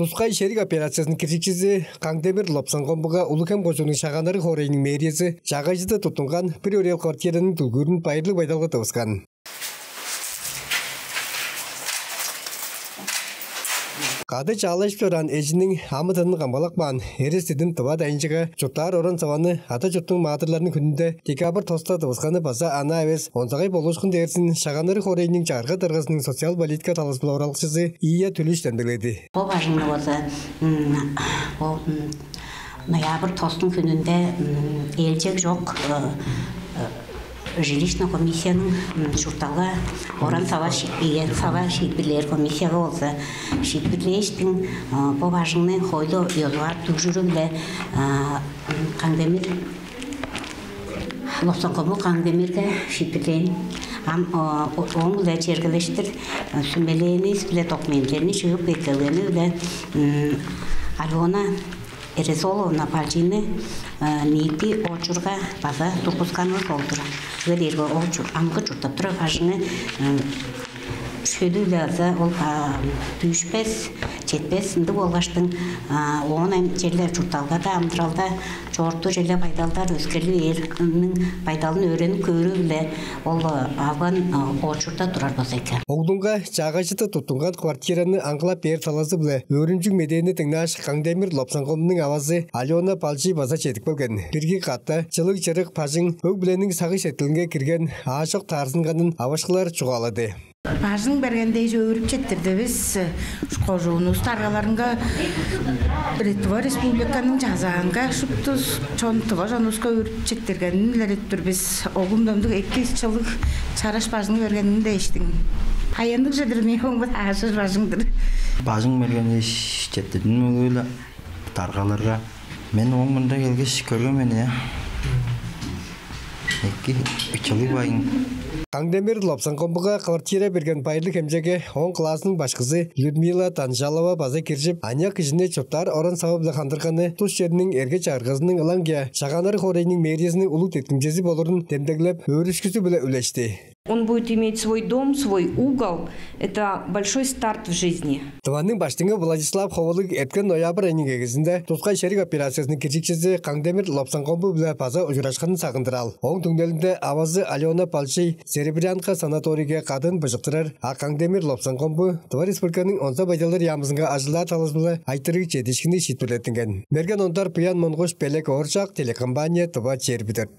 Тускай шерик операциясының кирчикчиси Каңдемир Лопсонгомбуга Улукем кочунун шаганары хорейнин мэриясы жагайжыда тутунган приорел квартиранын түлгүрүн пайырлык байдалга табыскан. Кады чалашпыран эжинин амытынын камбалакман эрестидин тыба дайынчыга чуттар орон саваны ата жуттун маатырларынын күнүндө декабрь тоста табысканы баса ана эвес онсагай болушкун дээрсин шаганары хорейнин чарга тыргысынын социал политика таласпыл оралкчысы Ия Түлүштен биледи. Ноябрь тостун күнүндө элчек жок жилищный комиссияның журталга оран сава шитбирлер комиссияга болса шитбирлештин поважный хойло ёлуар түгжүрүлдө Каңдемир Лопсонгомбу Каңдемирге шитбирлен оң да жергелештир сүмелени спле документтерини чыгып экелени да Алена Эрезоловна Пальчины нити очурга база турпусканы солдура. Велерго очур амгы чуртап тура ажыны шөдүләзә ол түшпес жетпес инде болгаштың оң жерлер чурталга да амдыралда чорту жерле пайдалдар өскерлүү эрнин пайдалын өрөнүп көрүү биле ол алган очурда турар болса экен. Огдунга жагайчыда тутунган квартираны аңгылап бер таласы биле өрүнчүк медени тыңнаш Каңдемир Лопсонгомдун авазы Алена Палчи база жетип келген. Бирги катта чылык чырык пажың өг биленин сагыш этилинге кирген ашык тарсынганын авашкылар чугалады. Пажың бергенде өрүп жетtirdi биз кожуунун таргаларынга Ретва республиканын жазаанга шуптуз чонтуга жонуска өрүп жетtirгенин илереттир биз огумдомдук 2 жылдык чараш пажың бергенин дейиштиң. Аяндык жедирмей оңбу ашыр пажыңдыр. Пажың берген иш жетtirдим эле таргаларга. Мен оң мында келгеш көргөм эне. 2-3 жылдык байың. Каңдемир Лопсонгомбуга квартира берген пайырлык эмжеге 10 класснын башкысы Людмила Танжалова база киржип, аняк ишине чоптар орон сабабы кандырганы туш жеринин эрге чаргызынын ылаңга шаганары хорейнин мэриясынын улут эткинчеси болорун демдегилеп өрүшкүсү биле үлешти. Он будет иметь свой дом, свой угол. Это большой старт в жизни. Тыванын баштыгы Владислав Ховолук эткен ноябрь айынын эгизинде Тускай шерик операциясынын кирчикчиси Каңдемир Лопсонгомбу биле база учурашканын сагындырал. Оң түңдөлүндө авазы Алена Палчи Серебрянка санаторийге кадын быжыктырар, а Каңдемир Лопсонгомбу Тыва республиканын онса байдалар ямызынга ажылар таласбылы айтырыг жетишкини шитпилетинген. Мерген онтар Пыян Монгош Пелек Орчак телекомпания Тыва Чербидет.